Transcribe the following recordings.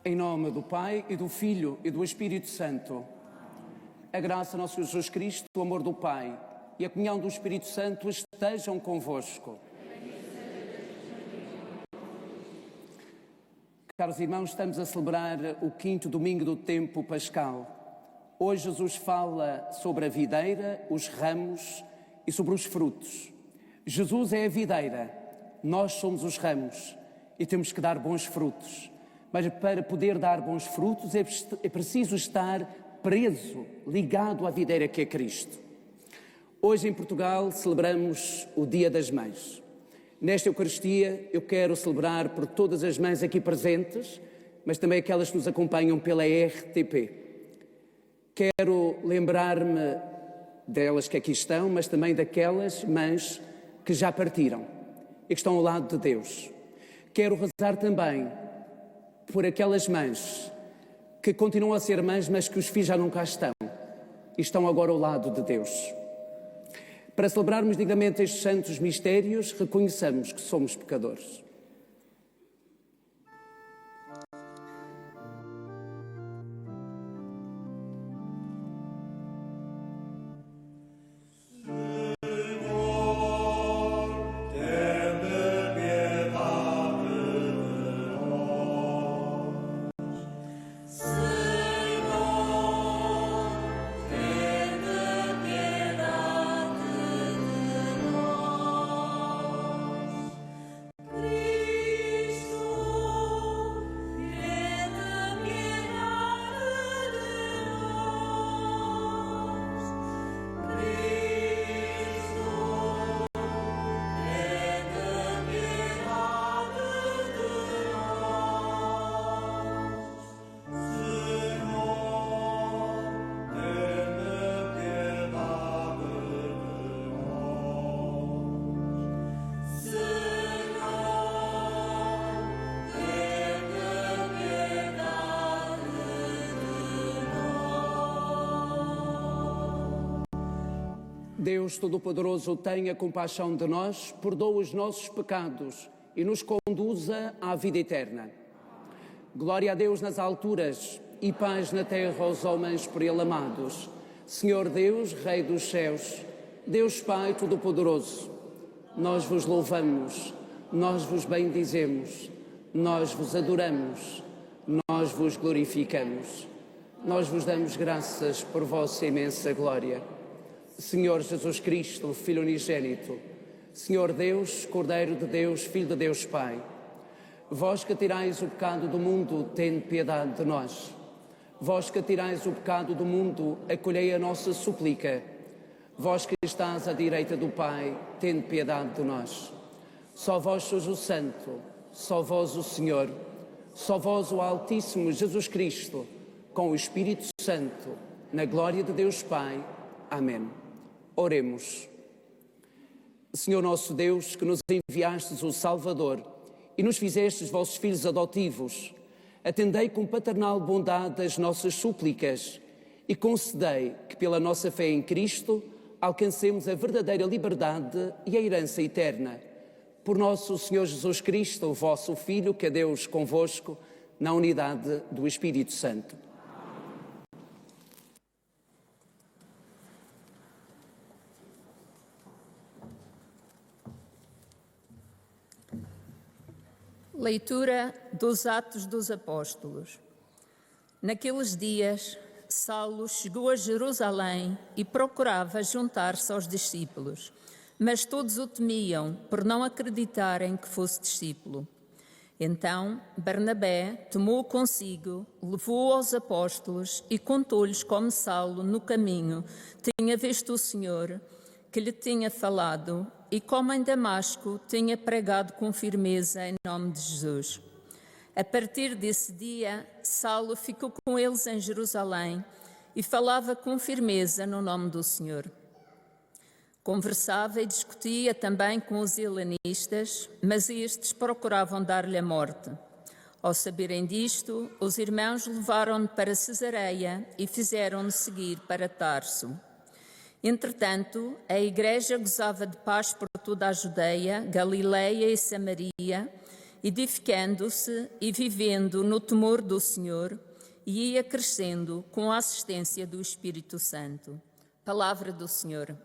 Em nome do Pai, e do Filho, e do Espírito Santo. A graça do nosso Jesus Cristo, o amor do Pai e a comunhão do Espírito Santo estejam convosco. Caros irmãos, estamos a celebrar o 5º domingo do tempo pascal. Hoje Jesus fala sobre a videira, os ramos e sobre os frutos. Jesus é a videira, nós somos os ramos e temos que dar bons frutos. Mas para poder dar bons frutos é preciso estar preso, ligado à videira que é Cristo. Hoje em Portugal celebramos o Dia das Mães. Nesta Eucaristia eu quero celebrar por todas as mães aqui presentes, mas também aquelas que nos acompanham pela RTP. Quero lembrar-me delas que aqui estão, mas também daquelas mães que já partiram e que estão ao lado de Deus. Quero rezar também por aquelas mães que continuam a ser mães, mas que os filhos já não cá estão e estão agora ao lado de Deus. Para celebrarmos dignamente estes santos mistérios, reconheçamos que somos pecadores. Deus Todo-Poderoso, tenha compaixão de nós, perdoa os nossos pecados e nos conduza à vida eterna. Glória a Deus nas alturas e paz na terra aos homens por Ele amados. Senhor Deus, Rei dos céus, Deus Pai Todo-Poderoso, nós vos louvamos, nós vos bendizemos, nós vos adoramos, nós vos glorificamos. Nós vos damos graças por vossa imensa glória. Senhor Jesus Cristo, Filho unigênito, Senhor Deus, Cordeiro de Deus, Filho de Deus Pai, vós que tirais o pecado do mundo, tende piedade de nós. Vós que tirais o pecado do mundo, acolhei a nossa súplica. Vós que estás à direita do Pai, tende piedade de nós. Só vós sois o Santo, só vós o Senhor, só vós o Altíssimo Jesus Cristo, com o Espírito Santo, na glória de Deus Pai. Amém. Oremos. Senhor nosso Deus, que nos enviastes o Salvador e nos fizestes vossos filhos adotivos, atendei com paternal bondade as nossas súplicas e concedei que pela nossa fé em Cristo alcancemos a verdadeira liberdade e a herança eterna. Por nosso Senhor Jesus Cristo, o vosso Filho, que é Deus convosco, na unidade do Espírito Santo. Leitura dos Atos dos Apóstolos. Naqueles dias, Saulo chegou a Jerusalém e procurava juntar-se aos discípulos, mas todos o temiam por não acreditarem que fosse discípulo. Então, Barnabé tomou-o consigo, levou-o aos apóstolos e contou-lhes como Saulo, no caminho, tinha visto o Senhor, que lhe tinha falado, e como em Damasco tinha pregado com firmeza em nome de Jesus. A partir desse dia, Saulo ficou com eles em Jerusalém e falava com firmeza no nome do Senhor. Conversava e discutia também com os helenistas, mas estes procuravam dar-lhe a morte. Ao saberem disto, os irmãos levaram-no para Cesareia e fizeram-no seguir para Tarso. Entretanto, a Igreja gozava de paz por toda a Judeia, Galileia e Samaria, edificando-se e vivendo no temor do Senhor, e ia crescendo com a assistência do Espírito Santo. Palavra do Senhor.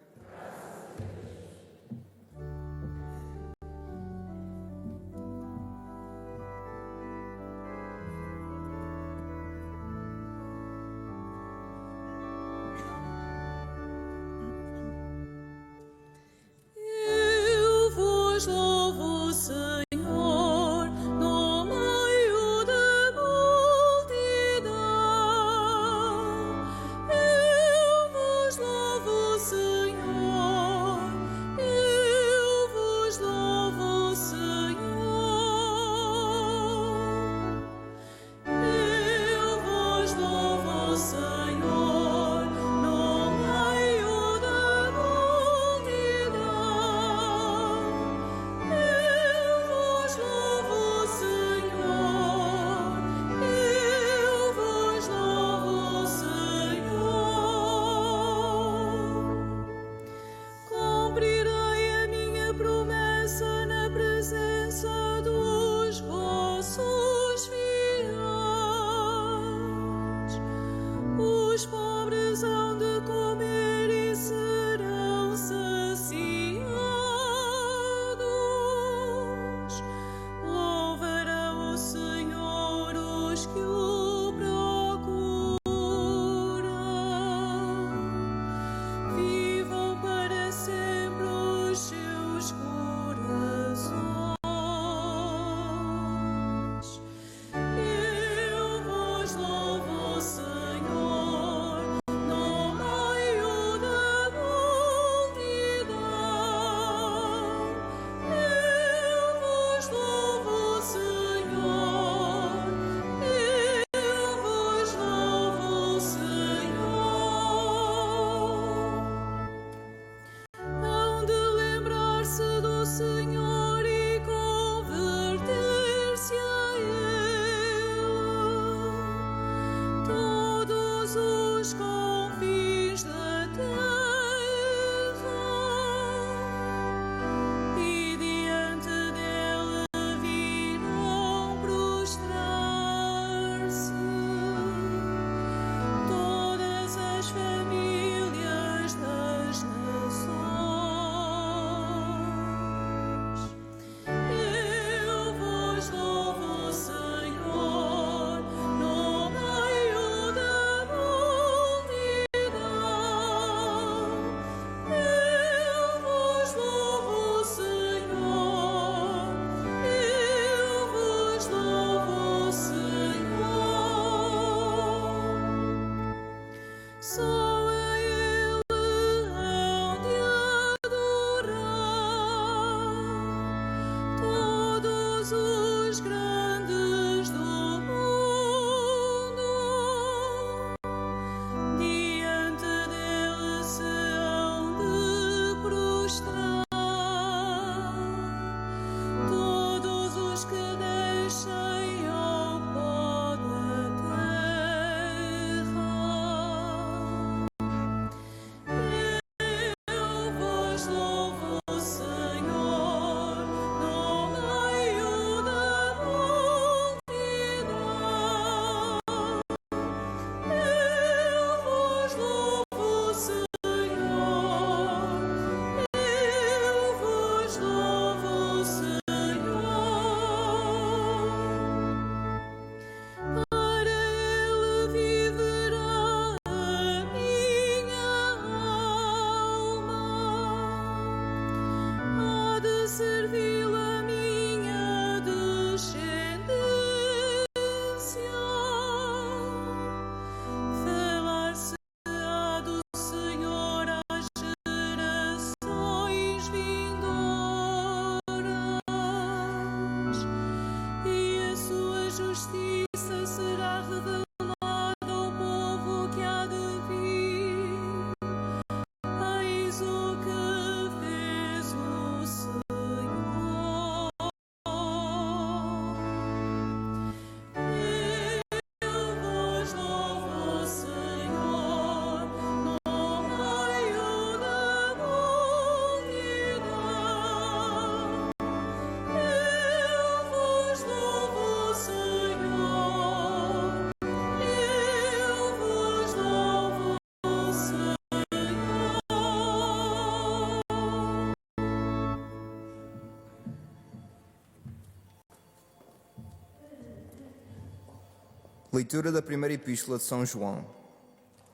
Leitura da primeira epístola de São João.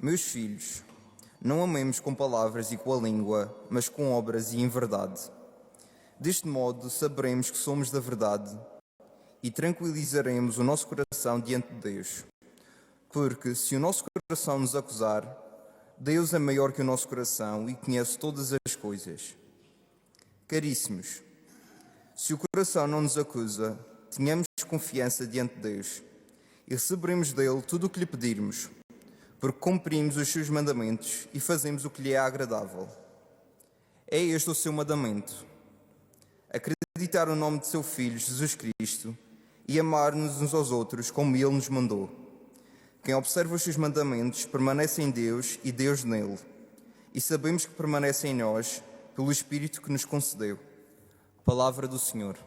Meus filhos, não amemos com palavras e com a língua, mas com obras e em verdade. Deste modo saberemos que somos da verdade e tranquilizaremos o nosso coração diante de Deus. Porque se o nosso coração nos acusar, Deus é maior que o nosso coração e conhece todas as coisas. Caríssimos, se o coração não nos acusa, tenhamos confiança diante de Deus e receberemos dele tudo o que lhe pedirmos, porque cumprimos os seus mandamentos e fazemos o que lhe é agradável. É este o seu mandamento: acreditar no nome de seu Filho, Jesus Cristo, e amar-nos uns aos outros como ele nos mandou. Quem observa os seus mandamentos permanece em Deus e Deus nele, e sabemos que permanece em nós pelo Espírito que nos concedeu. Palavra do Senhor.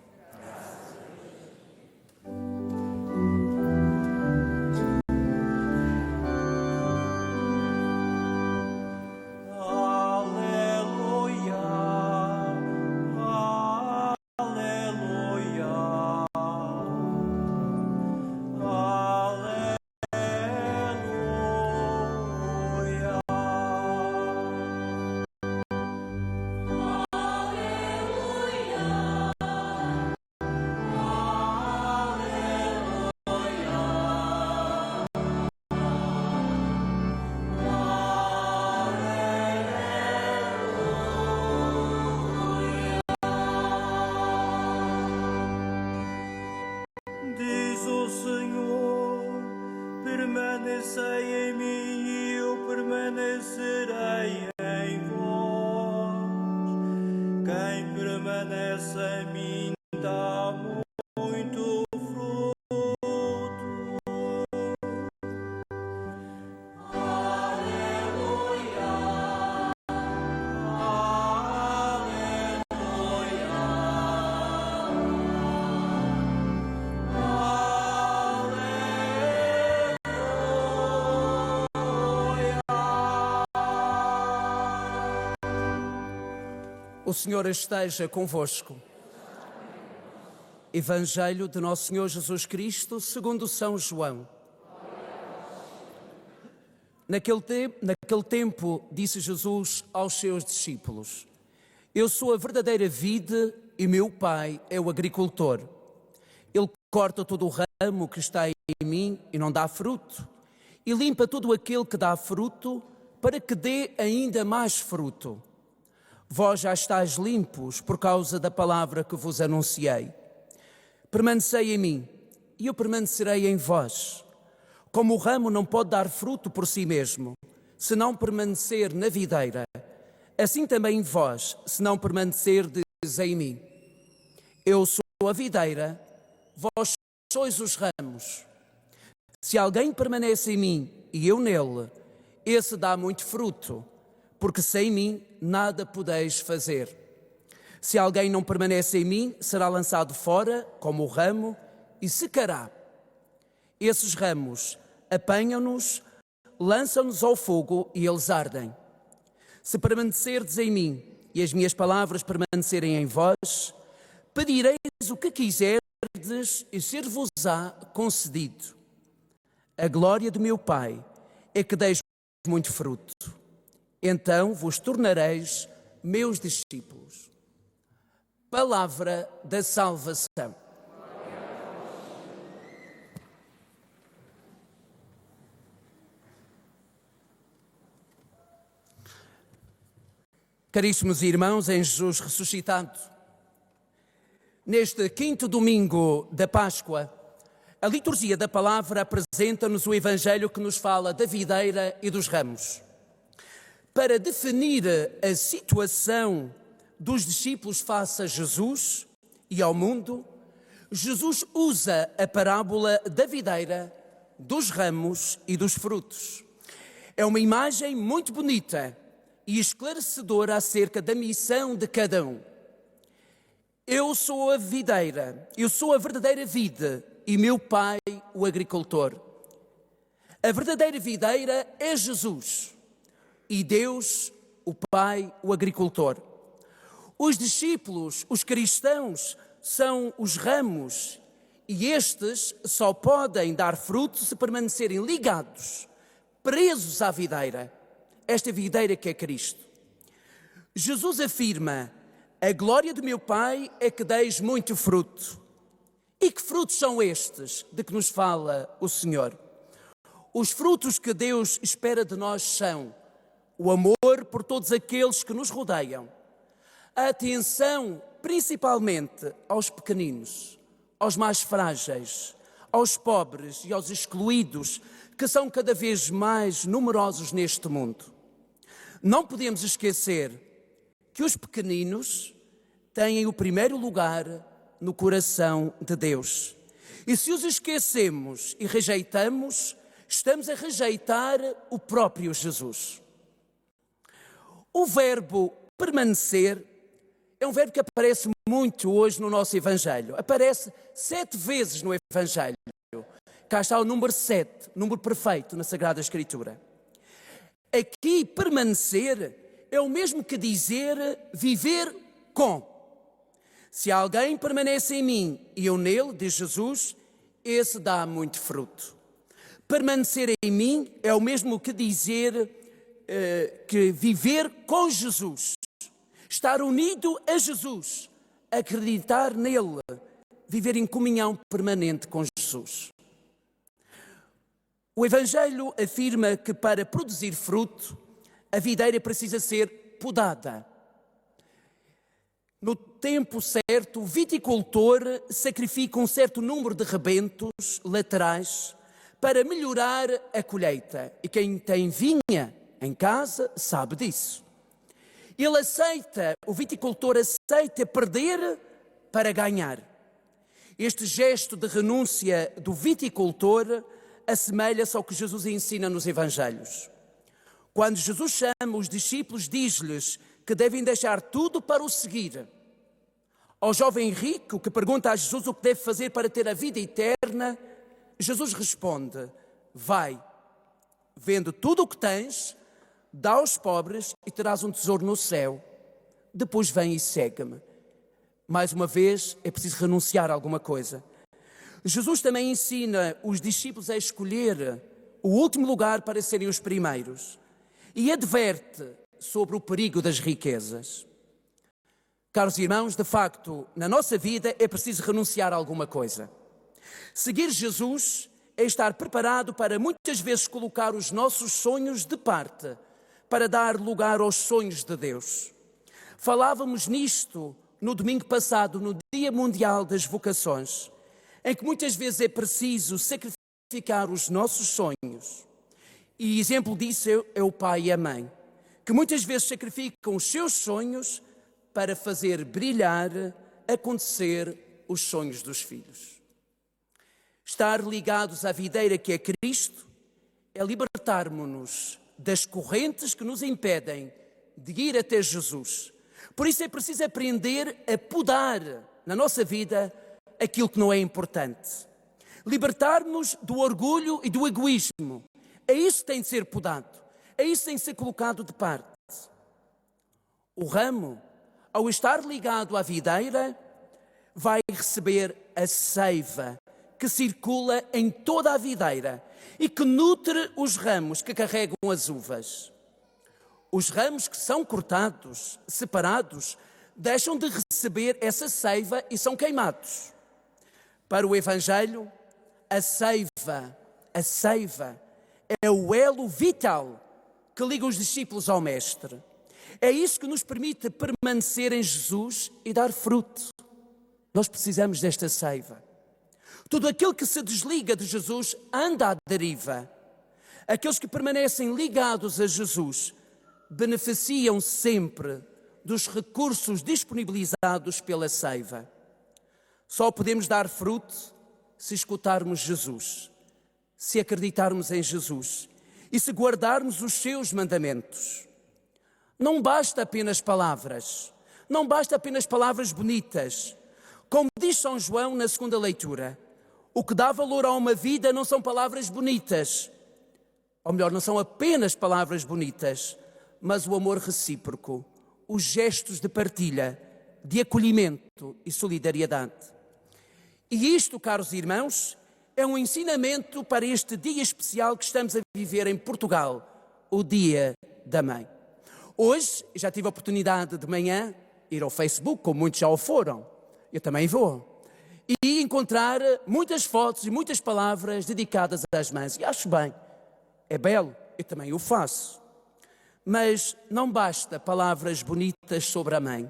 Permanecei em mim e eu permanecerei em vós. Quem permanece em mim dá muito fruto. Aleluia, O Senhor esteja convosco. Evangelho de Nosso Senhor Jesus Cristo, segundo São João. Naquele tempo, disse Jesus aos seus discípulos: Eu sou a verdadeira vide e meu Pai é o agricultor. Ele corta todo o ramo que está em mim e não dá fruto, e limpa todo aquele que dá fruto, para que dê ainda mais fruto. Vós já estáis limpos por causa da palavra que vos anunciei. Permanecei em mim, e eu permanecerei em vós. Como o ramo não pode dar fruto por si mesmo, se não permanecer na videira, assim também vós, se não permanecerdes em mim. Eu sou a videira, vós sois os ramos. Se alguém permanece em mim e eu nele, esse dá muito fruto, porque sem mim nada podeis fazer. Se alguém não permanece em mim, será lançado fora, como o ramo, e secará. Esses ramos apanham-nos, lançam-nos ao fogo e eles ardem. Se permanecerdes em mim e as minhas palavras permanecerem em vós, pedireis o que quiserdes e ser-vos-á concedido. A glória do meu Pai é que deis muito fruto. Então vos tornareis meus discípulos. Palavra da salvação. Caríssimos irmãos em Jesus ressuscitado, neste quinto domingo da Páscoa, a liturgia da palavra apresenta-nos o Evangelho que nos fala da videira e dos ramos. Para definir a situação dos discípulos face a Jesus e ao mundo, Jesus usa a parábola da videira, dos ramos e dos frutos. É uma imagem muito bonita e esclarecedora acerca da missão de cada um. Eu sou a videira, eu sou a verdadeira vide e meu Pai o agricultor. A verdadeira videira é Jesus e Deus, o Pai, o agricultor. Os discípulos, os cristãos, são os ramos E estes só podem dar fruto se permanecerem ligados, presos à videira, esta videira que é Cristo. Jesus afirma: a glória do meu Pai é que deis muito fruto. E que frutos são estes de que nos fala o Senhor? Os frutos que Deus espera de nós são o amor por todos aqueles que nos rodeiam, a atenção principalmente aos pequeninos, aos mais frágeis, aos pobres e aos excluídos, que são cada vez mais numerosos neste mundo. Não podemos esquecer que os pequeninos têm o primeiro lugar no coração de Deus. E se os esquecemos e rejeitamos, estamos a rejeitar o próprio Jesus. O verbo permanecer é um verbo que aparece muito hoje no nosso Evangelho. Aparece 7 vezes no Evangelho. Cá está o número 7, número perfeito na Sagrada Escritura. Aqui, permanecer é o mesmo que dizer viver com. Se alguém permanece em mim e eu nele, diz Jesus, esse dá muito fruto. Permanecer em mim é o mesmo que dizer que viver com Jesus, estar unido a Jesus, acreditar nele, viver em comunhão permanente com Jesus. O Evangelho afirma que para produzir fruto, a videira precisa ser podada. No tempo certo, o viticultor sacrifica um certo número de rebentos laterais para melhorar a colheita. E quem tem vinha em casa sabe disso. O viticultor aceita perder para ganhar. Este gesto de renúncia do viticultor assemelha-se ao que Jesus ensina nos Evangelhos. Quando Jesus chama os discípulos, diz-lhes que devem deixar tudo para o seguir. Ao jovem rico que pergunta a Jesus o que deve fazer para ter a vida eterna, Jesus responde: vai, vende tudo o que tens, dá aos pobres e terás um tesouro no céu. Depois vem e segue-me. Mais uma vez, é preciso renunciar a alguma coisa. Jesus também ensina os discípulos a escolher o último lugar para serem os primeiros e adverte sobre o perigo das riquezas. Caros irmãos, de facto, na nossa vida é preciso renunciar a alguma coisa. Seguir Jesus é estar preparado para muitas vezes colocar os nossos sonhos de parte, para dar lugar aos sonhos de Deus. Falávamos nisto no domingo passado, no Dia Mundial das Vocações, em que muitas vezes é preciso sacrificar os nossos sonhos. E exemplo disso é o pai e a mãe, que muitas vezes sacrificam os seus sonhos para fazer brilhar, acontecer os sonhos dos filhos. Estar ligados à videira que é Cristo é libertarmos-nos das correntes que nos impedem de ir até Jesus. Por isso é preciso aprender a podar na nossa vida aquilo que não é importante. Libertar-nos do orgulho e do egoísmo. É isso que tem de ser podado. É isso que tem de ser colocado de parte. O ramo, ao estar ligado à videira, vai receber a seiva que circula em toda a videira e que nutre os ramos que carregam as uvas. Os ramos que são cortados, separados, deixam de receber essa seiva e são queimados. Para o Evangelho, a seiva é o elo vital que liga os discípulos ao Mestre. É isso que nos permite permanecer em Jesus e dar fruto. Nós precisamos desta seiva. Tudo aquilo que se desliga de Jesus anda à deriva. Aqueles que permanecem ligados a Jesus beneficiam sempre dos recursos disponibilizados pela seiva. Só podemos dar fruto se escutarmos Jesus, se acreditarmos em Jesus e se guardarmos os seus mandamentos. Não basta apenas palavras, não basta apenas palavras bonitas. Como diz São João na segunda leitura, o que dá valor a uma vida não são palavras bonitas, ou melhor, não são apenas palavras bonitas, mas o amor recíproco, os gestos de partilha, de acolhimento e solidariedade. E isto, caros irmãos, é um ensinamento para este dia especial que estamos a viver em Portugal, o Dia da Mãe. Hoje, já tive a oportunidade de manhã ir ao Facebook, como muitos já o foram, eu também vou, e encontrar muitas fotos e muitas palavras dedicadas às mães. E acho bem, é belo, eu também o faço. Mas não basta palavras bonitas sobre a mãe.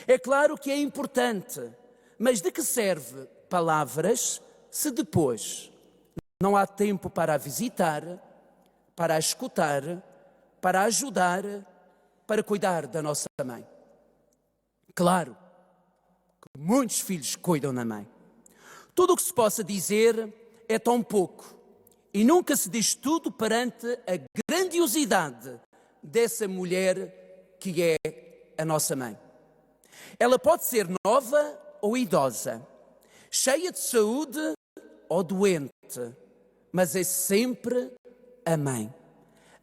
É claro que é importante, mas de que serve palavras se depois não há tempo para a visitar, para a escutar, para a ajudar, para cuidar da nossa mãe? Claro que muitos filhos cuidam da mãe. Tudo o que se possa dizer é tão pouco e nunca se diz tudo perante a grandiosidade dessa mulher que é a nossa mãe. Ela pode ser nova ou idosa, cheia de saúde ou doente, mas é sempre a mãe,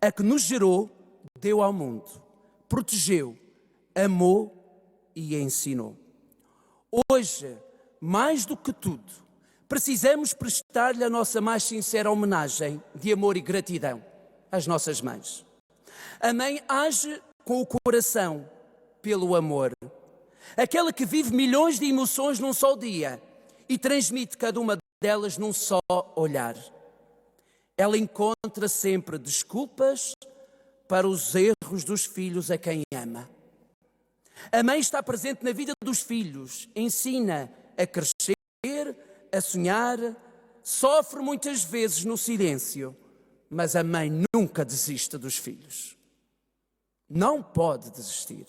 a que nos gerou, deu ao mundo, protegeu, amou e ensinou. Hoje, mais do que tudo, precisamos prestar-lhe a nossa mais sincera homenagem de amor e gratidão às nossas mães. A mãe age com o coração, pelo amor. Aquela que vive milhões de emoções num só dia e transmite cada uma delas num só olhar. Ela encontra sempre desculpas para os erros dos filhos a quem ama. A mãe está presente na vida dos filhos, ensina a crescer, a sonhar, sofre muitas vezes no silêncio, mas a mãe nunca desiste dos filhos. Não pode desistir.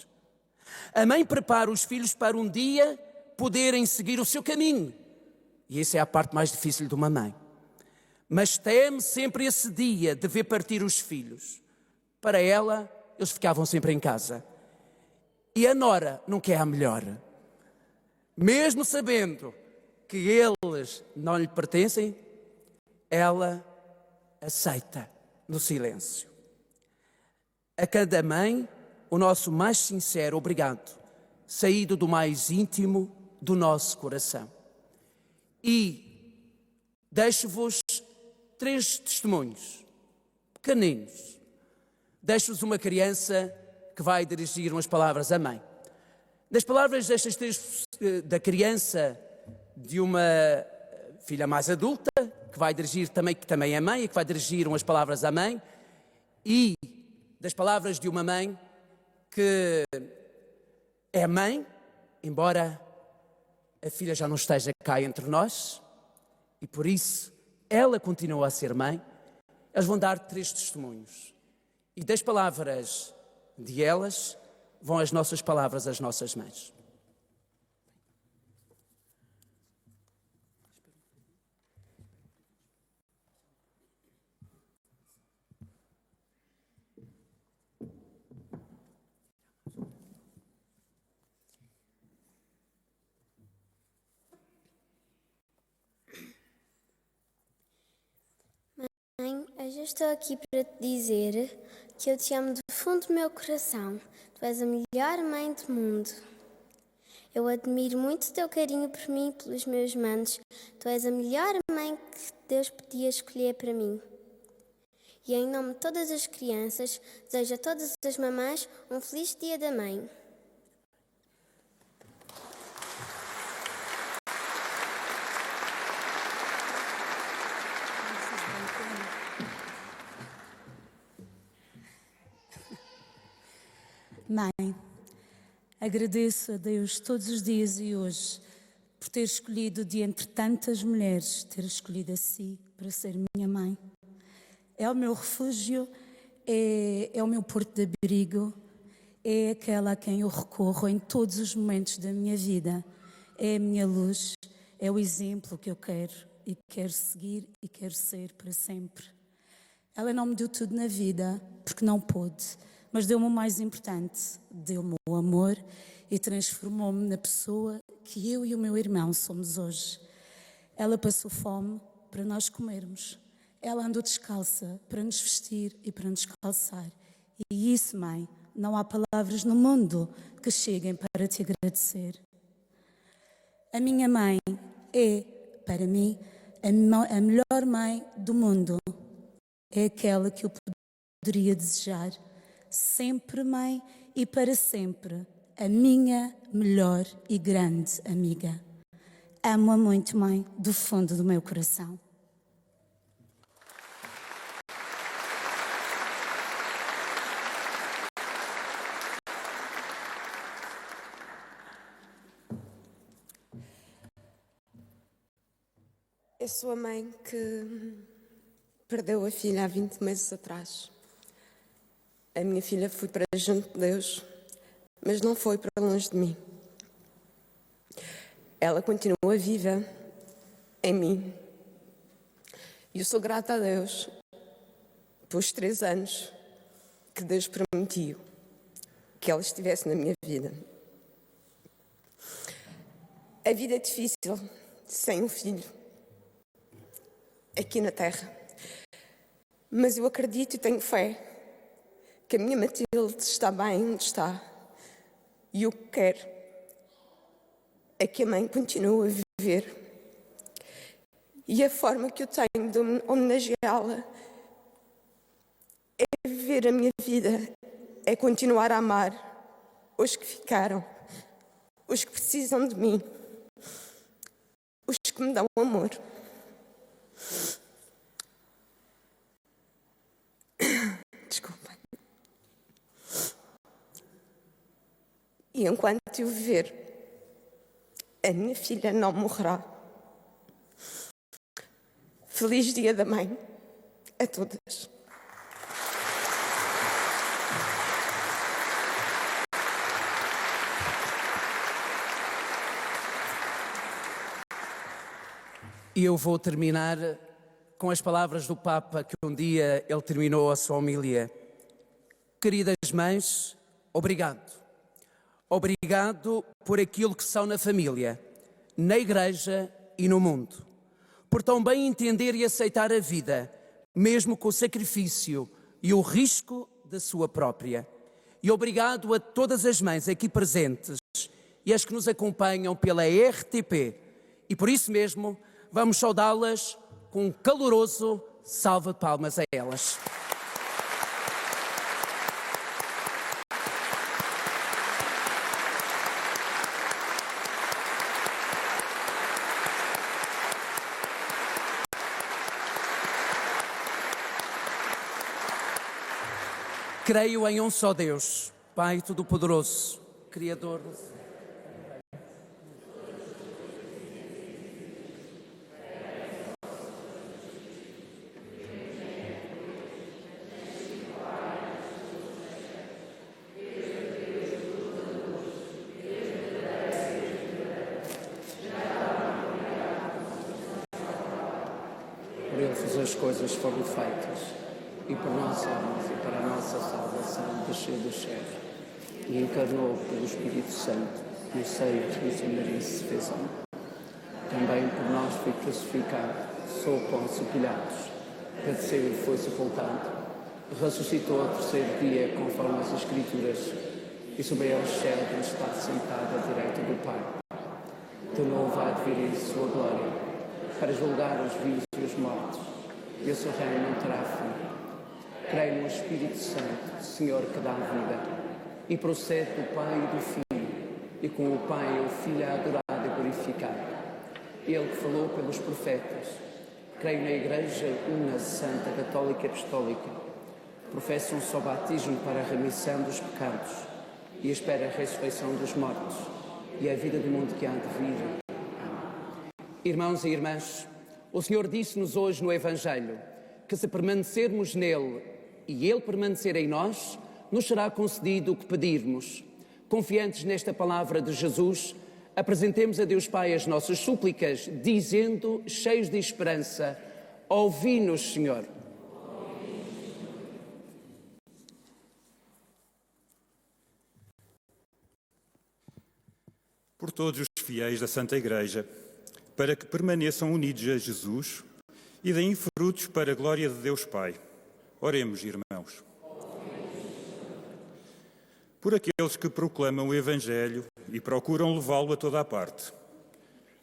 A mãe prepara os filhos para um dia poderem seguir o seu caminho. E essa é a parte mais difícil de uma mãe. Mas teme sempre esse dia de ver partir os filhos. Para ela, eles ficavam sempre em casa. E a nora nunca é a melhor. Mesmo sabendo que eles não lhe pertencem, ela aceita no silêncio. A cada mãe, o nosso mais sincero obrigado, saído do mais íntimo do nosso coração. E deixo-vos 3 testemunhos, pequeninos. Deixo-vos uma criança que vai dirigir umas palavras à mãe. Das palavras destas 3, da criança, de uma filha mais adulta, que vai dirigir também, que também é mãe, e que vai dirigir umas palavras à mãe, e das palavras de uma mãe que é mãe, embora a filha já não esteja cá entre nós, e por isso ela continua a ser mãe. Eles vão dar 3 testemunhos. E das palavras de elas vão as nossas palavras às nossas mães. Mãe, hoje eu estou aqui para te dizer que eu te amo do fundo do meu coração. Tu és a melhor mãe do mundo. Eu admiro muito o teu carinho por mim e pelos meus manos. Tu és a melhor mãe que Deus podia escolher para mim. E em nome de todas as crianças, desejo a todas as mamães um feliz Dia da Mãe. Mãe, agradeço a Deus todos os dias e hoje por ter escolhido de entre tantas mulheres, ter escolhido a si para ser minha mãe. É o meu refúgio, é o meu porto de abrigo, é aquela a quem eu recorro em todos os momentos da minha vida. É a minha luz, é o exemplo que eu quero e quero seguir e quero ser para sempre. Ela não me deu tudo na vida, porque não pôde, mas deu-me o mais importante, deu-me o amor e transformou-me na pessoa que eu e o meu irmão somos hoje. Ela passou fome para nós comermos. Ela andou descalça para nos vestir e para nos calçar. E isso, mãe, não há palavras no mundo que cheguem para te agradecer. A minha mãe é, para mim, a melhor mãe do mundo. É aquela que eu poderia desejar. Sempre mãe e para sempre. A minha melhor e grande amiga. Amo-a muito, mãe, do fundo do meu coração. Eu sou a mãe que perdeu a filha há 20 meses atrás. A minha filha foi para junto de Deus, mas não foi para longe de mim. Ela continua viva em mim. E eu sou grata a Deus pelos 3 anos que Deus permitiu que ela estivesse na minha vida. A vida é difícil sem um filho aqui na Terra. Mas eu acredito e tenho fé que a minha Matilde está bem onde está. E o que quero é que a mãe continue a viver. E a forma que eu tenho de homenageá-la é viver a minha vida, é continuar a amar os que ficaram, os que precisam de mim, os que me dão amor. Desculpa. E enquanto eu viver, a minha filha não morrerá. Feliz Dia da Mãe a todas. E eu vou terminar com as palavras do Papa que um dia ele terminou a sua homilia. Queridas mães, obrigado. Obrigado por aquilo que são na família, na igreja e no mundo. Por tão bem entender e aceitar a vida, mesmo com o sacrifício e o risco da sua própria. E obrigado a todas as mães aqui presentes e as que nos acompanham pela RTP. E por isso mesmo, vamos saudá-las com um caloroso salva de palmas a elas. Creio em um só Deus, Pai Todo-Poderoso, Criador do céu. Por ele as coisas foram feitas, e por nossa alma e para a nossa salvação desceu do céu, e encarnou pelo Espírito Santo no seio de Virgem Maria se fez homem. Também por nós foi crucificado, sob Pôncio Pilatos, padeceu e foi sepultado, ressuscitou ao 3º dia conforme as Escrituras, e subiu aos céus onde está sentado à direita do Pai. De novo há de vir em sua glória, para julgar os vivos e os mortos, e o seu reino não terá fim. Creio no Espírito Santo, Senhor que dá vida, e procede do Pai e do Filho, e com o Pai e o Filho é adorado e glorificado. Ele que falou pelos profetas. Creio na Igreja una, santa, católica e apostólica. Professo um só batismo para a remissão dos pecados, e espero a ressurreição dos mortos, e a vida do mundo que há de vir. Irmãos e irmãs, o Senhor disse-nos hoje no Evangelho que se permanecermos nele e ele permanecer em nós, nos será concedido o que pedirmos. Confiantes nesta palavra de Jesus, apresentemos a Deus Pai as nossas súplicas, dizendo, cheios de esperança, ouvi-nos, Senhor. Por todos os fiéis da Santa Igreja, para que permaneçam unidos a Jesus e deem frutos para a glória de Deus Pai. Oremos, irmãos. Por aqueles que proclamam o Evangelho e procuram levá-lo a toda a parte.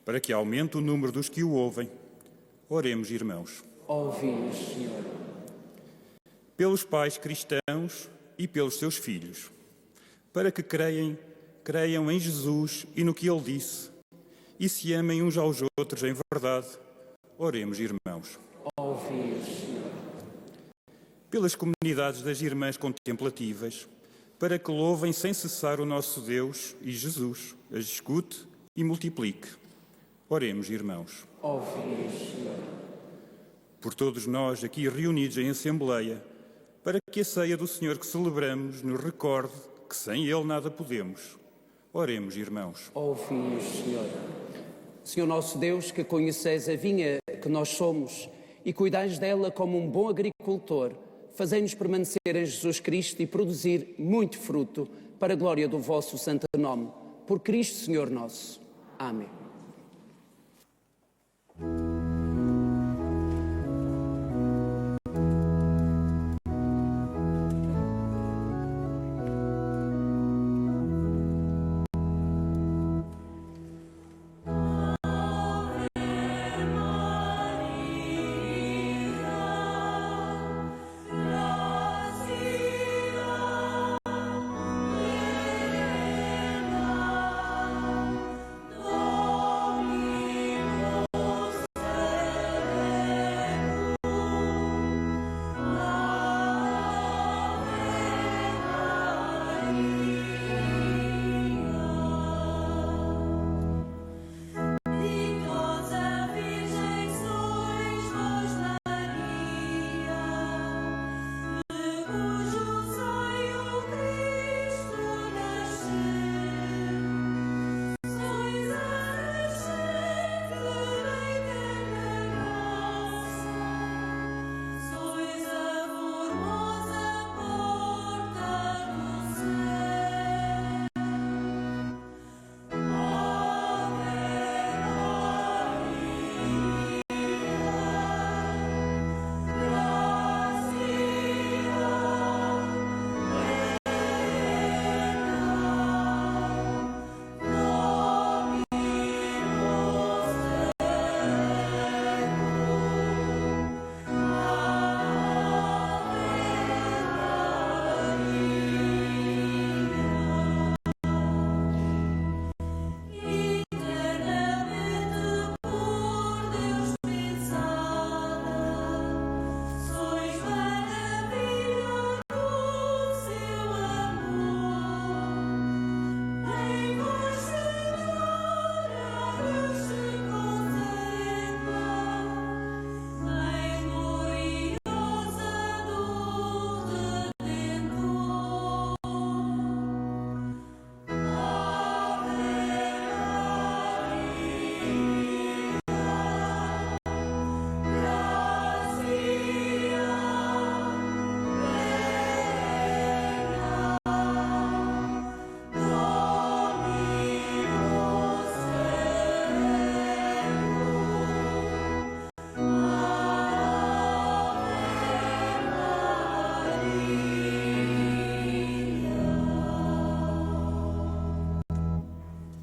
para que aumente o número dos que o ouvem. Oremos, irmãos. Ouvi-nos, Senhor. Pelos pais cristãos e pelos seus filhos, para que creiam em Jesus e no que Ele disse, e se amem uns aos outros em verdade. Oremos, irmãos. Ouvi-nos, Senhor. Pelas comunidades das irmãs contemplativas, para que louvem sem cessar o nosso Deus e Jesus, as escute e multiplique. Oremos, irmãos. Ouvi-nos, Senhor. Por todos nós aqui reunidos em Assembleia, para que a ceia do Senhor que celebramos nos recorde que sem Ele nada podemos. Oremos, irmãos. Ouvi-nos, Senhor. Senhor nosso Deus, que conheceis a vinha que nós somos e cuidais dela como um bom agricultor, fazei-nos permanecer em Jesus Cristo e produzir muito fruto para a glória do vosso santo nome. Por Cristo, Senhor nosso. Amém.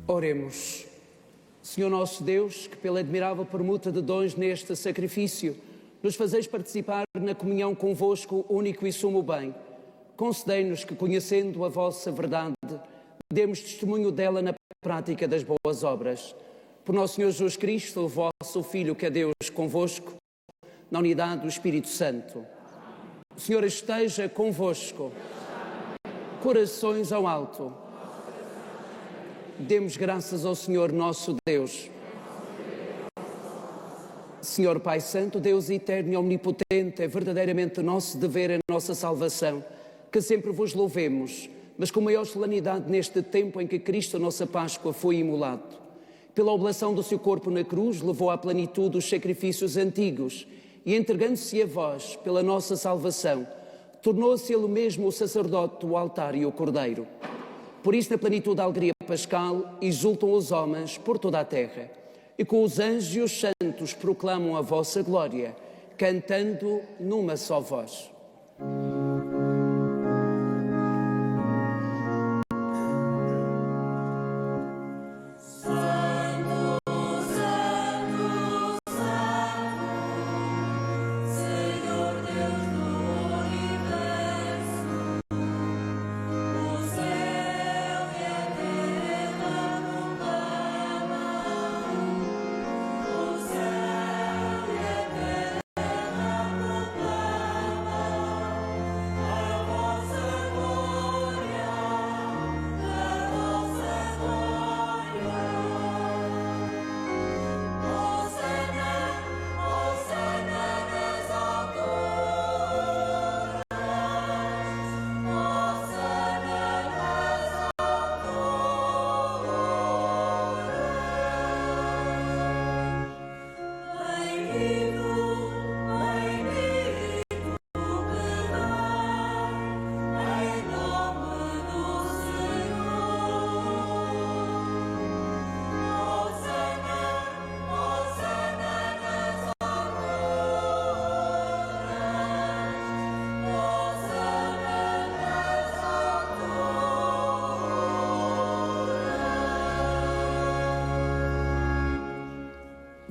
Oremos. Senhor nosso Deus, que pela admirável permuta de dons neste sacrifício, nos fazeis participar na comunhão convosco, único e sumo bem, concedei-nos que, conhecendo a vossa verdade, demos testemunho dela na prática das boas obras. Por nosso Senhor Jesus Cristo, o vosso Filho, que é Deus convosco, na unidade do Espírito Santo. O Senhor esteja convosco. Corações ao alto. Demos graças ao Senhor nosso Deus. Senhor Pai Santo, Deus eterno e omnipotente, é verdadeiramente nosso dever e nossa salvação, que sempre vos louvemos, mas com maior solenidade neste tempo em que Cristo, a nossa Páscoa, foi imolado. Pela oblação do seu corpo na cruz, levou à plenitude os sacrifícios antigos e, entregando-se a vós pela nossa salvação, tornou-se Ele mesmo o sacerdote, o altar e o cordeiro. Por isso, na plenitude da alegria pascal, exultam os homens por toda a terra, e com os anjos e os santos proclamam a vossa glória, cantando numa só voz. Santo,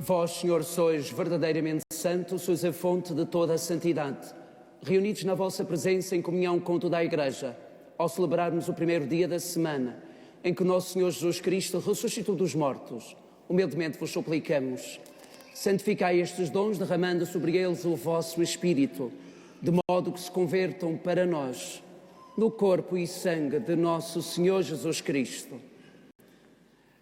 Vós, Senhor, sois verdadeiramente santo, sois a fonte de toda a santidade. Reunidos na vossa presença em comunhão com toda a Igreja, ao celebrarmos o primeiro dia da semana em que o nosso Senhor Jesus Cristo ressuscitou dos mortos, humildemente vos suplicamos, santificai estes dons, derramando sobre eles o vosso Espírito, de modo que se convertam para nós no corpo e sangue de nosso Senhor Jesus Cristo.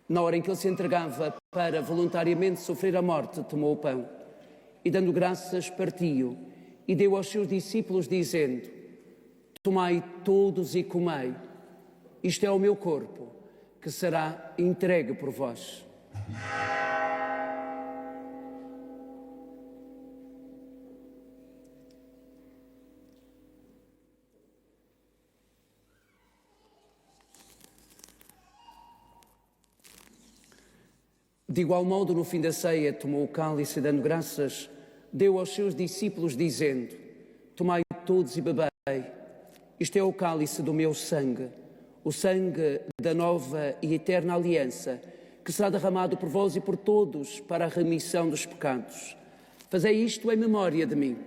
Na hora em que ele se entregava para voluntariamente sofrer a morte, tomou o pão e, dando graças, partiu e deu aos seus discípulos, dizendo: tomai todos e comei, isto é o meu corpo, que será entregue por vós. De igual modo, no fim da ceia, tomou o cálice e, dando graças, deu aos seus discípulos, dizendo: tomai todos e bebei, isto é o cálice do meu sangue, o sangue da nova e eterna aliança, que será derramado por vós e por todos para a remissão dos pecados. Fazei isto em memória de mim.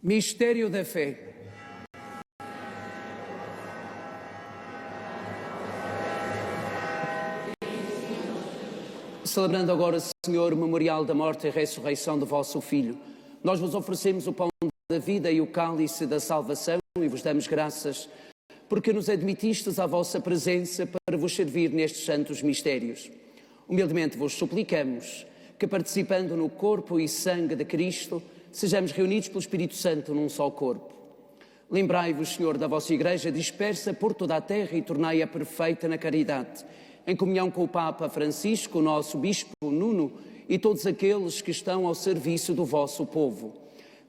Mistério da fé. Celebrando agora, Senhor, o memorial da morte e ressurreição do vosso Filho, nós vos oferecemos o pão da vida e o cálice da salvação e vos damos graças porque nos admitistes à vossa presença para vos servir nestes santos mistérios. Humildemente vos suplicamos que, participando no corpo e sangue de Cristo, sejamos reunidos pelo Espírito Santo num só corpo. Lembrai-vos, Senhor, da vossa Igreja dispersa por toda a terra e tornai-a perfeita na caridade, em comunhão com o Papa Francisco, o nosso Bispo Nuno e todos aqueles que estão ao serviço do vosso povo.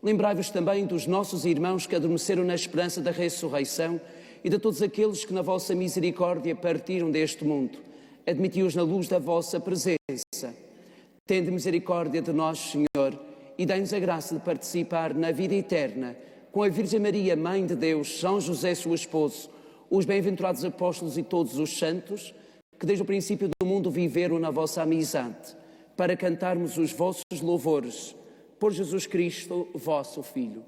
Lembrai-vos também dos nossos irmãos que adormeceram na esperança da ressurreição e de todos aqueles que na vossa misericórdia partiram deste mundo. Admiti-os na luz da vossa presença. Tende misericórdia de nós, Senhor, e dai-nos a graça de participar na vida eterna com a Virgem Maria, Mãe de Deus, São José, seu esposo, os bem-aventurados apóstolos e todos os santos, que desde o princípio do mundo viveram na vossa amizade, para cantarmos os vossos louvores, por Jesus Cristo, vosso Filho.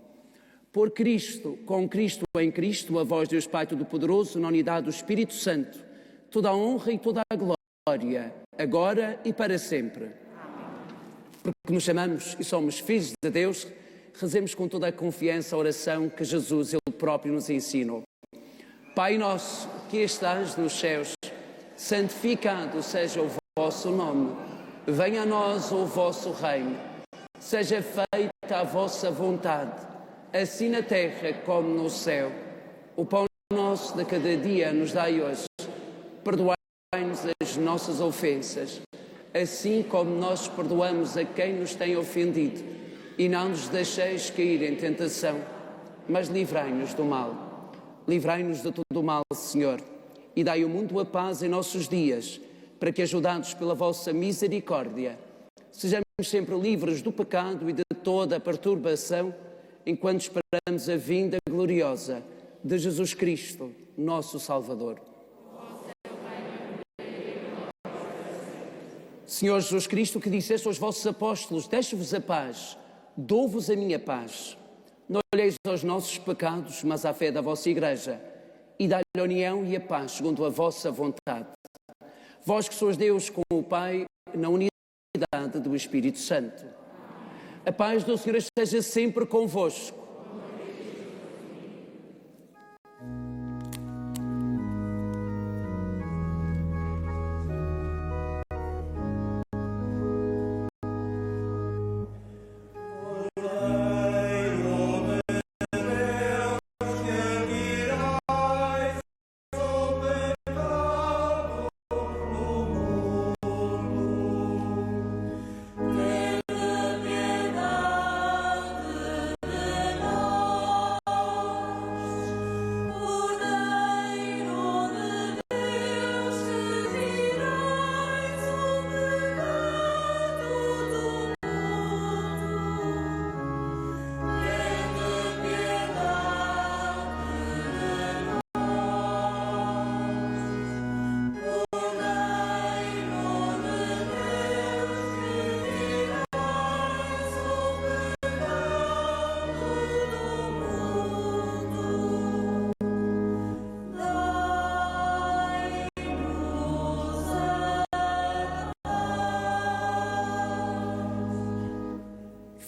Por Cristo, com Cristo, em Cristo, a vós, Deus Pai Todo-Poderoso, na unidade do Espírito Santo, toda a honra e toda a glória, agora e para sempre. Porque nos chamamos e somos filhos de Deus, rezemos com toda a confiança a oração que Jesus, Ele próprio, nos ensinou. Pai nosso, que estás nos céus, santificado seja o vosso nome. Venha a nós o vosso reino. Seja feita a vossa vontade, assim na terra como no céu. O pão nosso de cada dia nos dai hoje. Perdoai-nos as nossas ofensas, assim como nós perdoamos a quem nos tem ofendido. E não nos deixeis cair em tentação, mas livrai-nos do mal. Livrai-nos de todo o mal, Senhor, e dai ao mundo a paz em nossos dias, para que, ajudados pela vossa misericórdia, sejamos sempre livres do pecado e de toda a perturbação, enquanto esperamos a vinda gloriosa de Jesus Cristo, nosso Salvador. Senhor Jesus Cristo, que disseste aos vossos apóstolos: deixo-vos a paz, dou-vos a minha paz. Não olheis aos nossos pecados, mas à fé da vossa Igreja, e dai-lhe a união e a paz segundo a vossa vontade. Vós que sois Deus com o Pai, na unidade do Espírito Santo. A paz do Senhor esteja sempre convosco.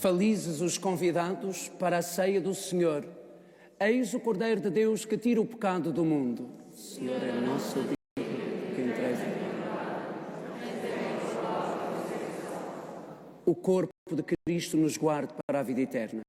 Felizes os convidados para a ceia do Senhor. Eis o Cordeiro de Deus que tira o pecado do mundo. O Senhor é nosso Deus, que entrega o corpo de Cristo nos guarde para a vida eterna.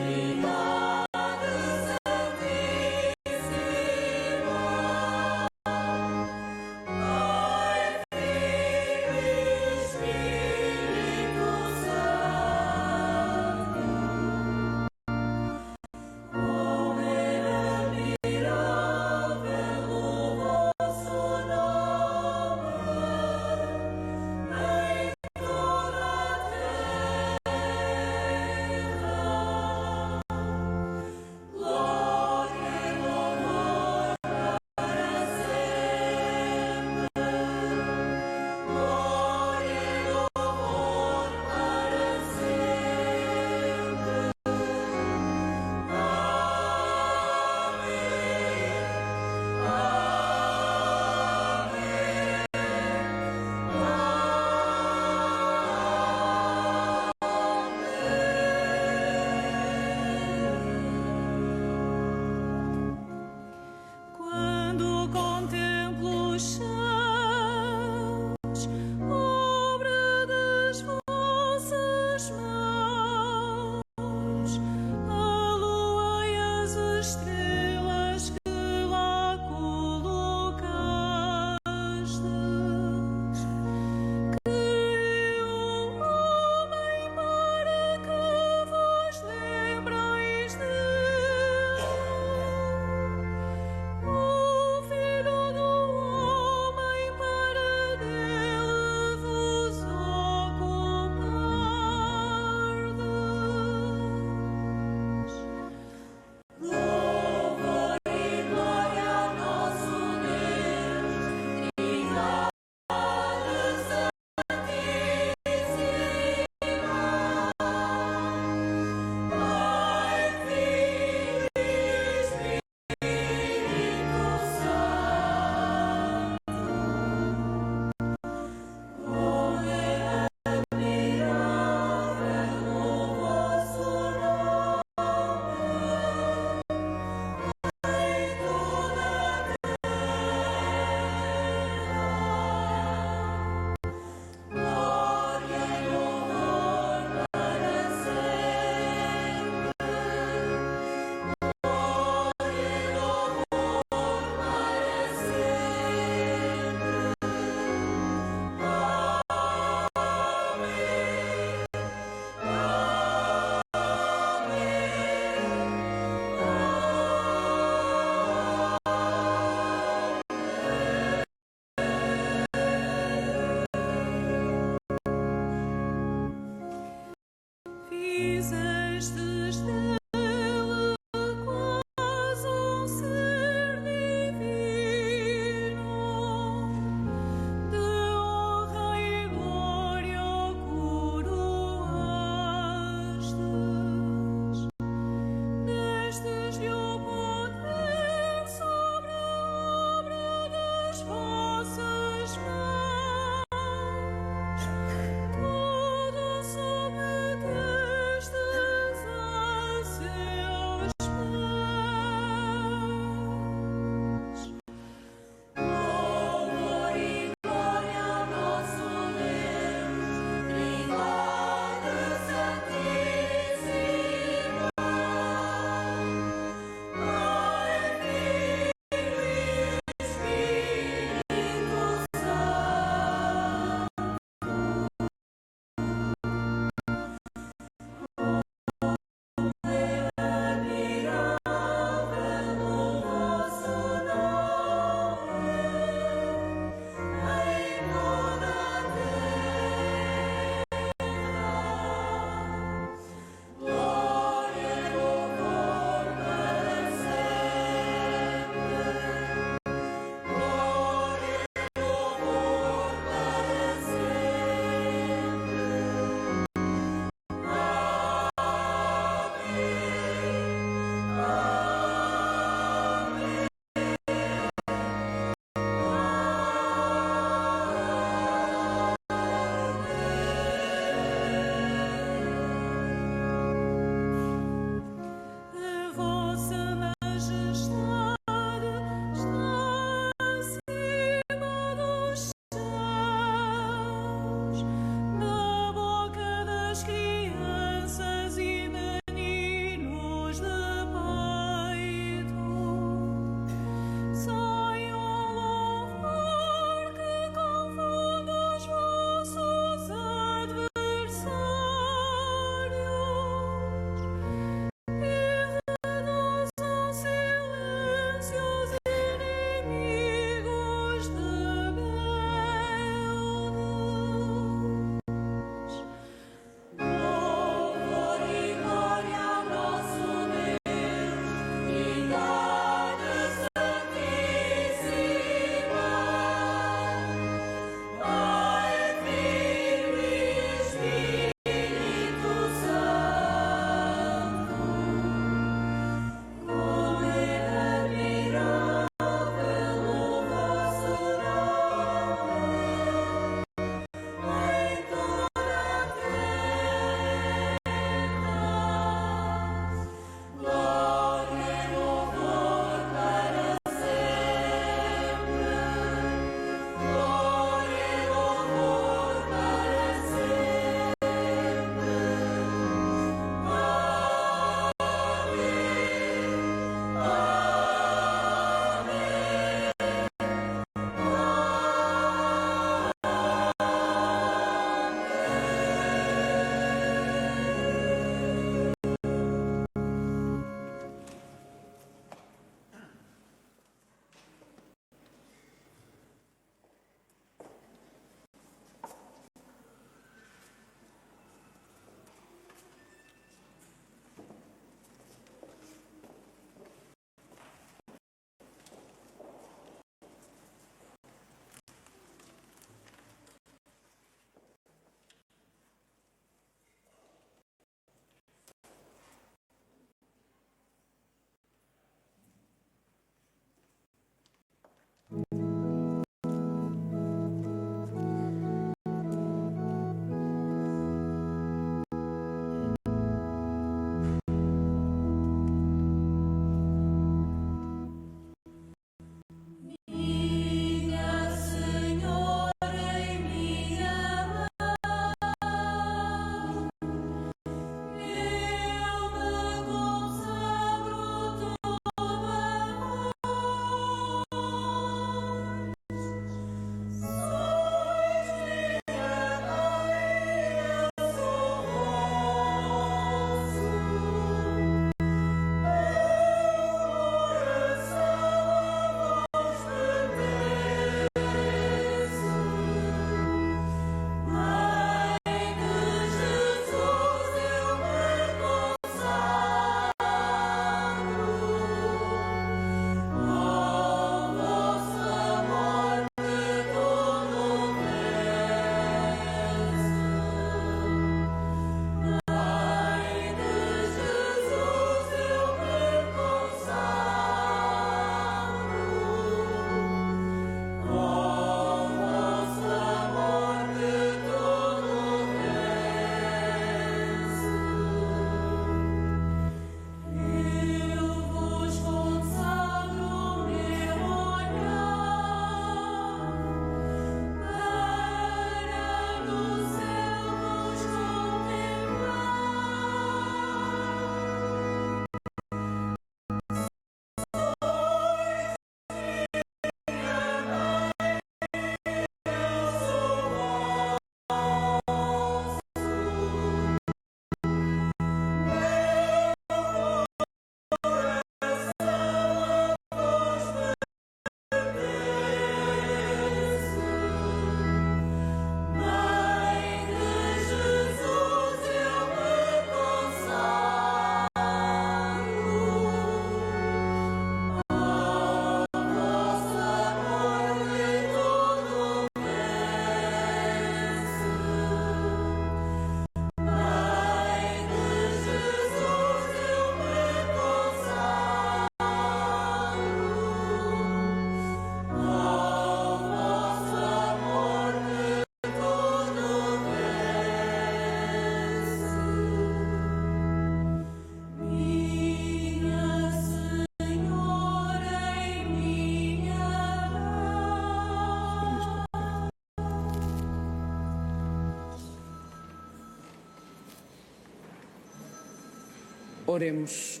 Oremos.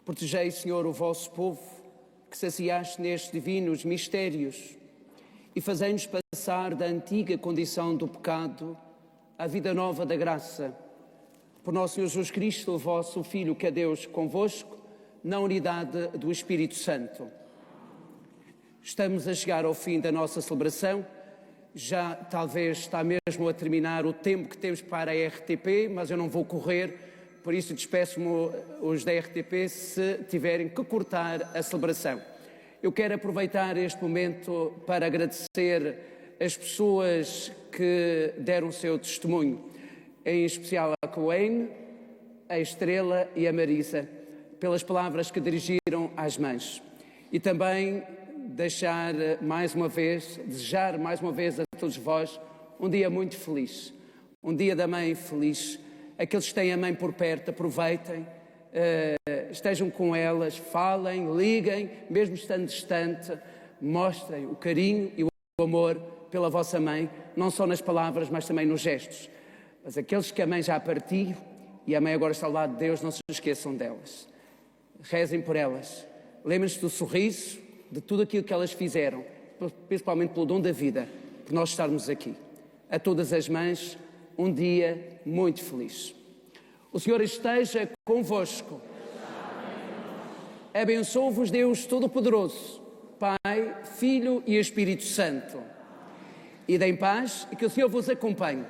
Protegei, Senhor, o vosso povo, que saciaste nestes divinos mistérios, e fazei-nos passar da antiga condição do pecado à vida nova da graça. Por nosso Senhor Jesus Cristo, o vosso Filho, que é Deus convosco, na unidade do Espírito Santo. Estamos a chegar ao fim da nossa celebração. Já talvez está mesmo a terminar o tempo que temos para a RTP, mas eu não vou correr, por isso despeço-me os da RTP se tiverem que cortar a celebração. Eu quero aproveitar este momento para agradecer as pessoas que deram o seu testemunho, em especial a Coen, a Estrela e a Marisa, pelas palavras que dirigiram às mães. E também desejar mais uma vez a todos vós um dia muito feliz, um dia da mãe feliz. Aqueles que têm a mãe por perto, aproveitem, estejam com elas, falem, liguem, mesmo estando distante, mostrem o carinho e o amor pela vossa mãe, não só nas palavras, mas também nos gestos. Mas aqueles que a mãe já partiu e a mãe agora está ao lado de Deus, não se esqueçam delas. Rezem por elas, lembrem-se do sorriso, de tudo aquilo que elas fizeram, principalmente pelo dom da vida, por nós estarmos aqui. A todas as mães, um dia muito feliz. O Senhor esteja convosco. Abençoe-vos Deus Todo-Poderoso, Pai, Filho e Espírito Santo. Idem paz e que o Senhor vos acompanhe.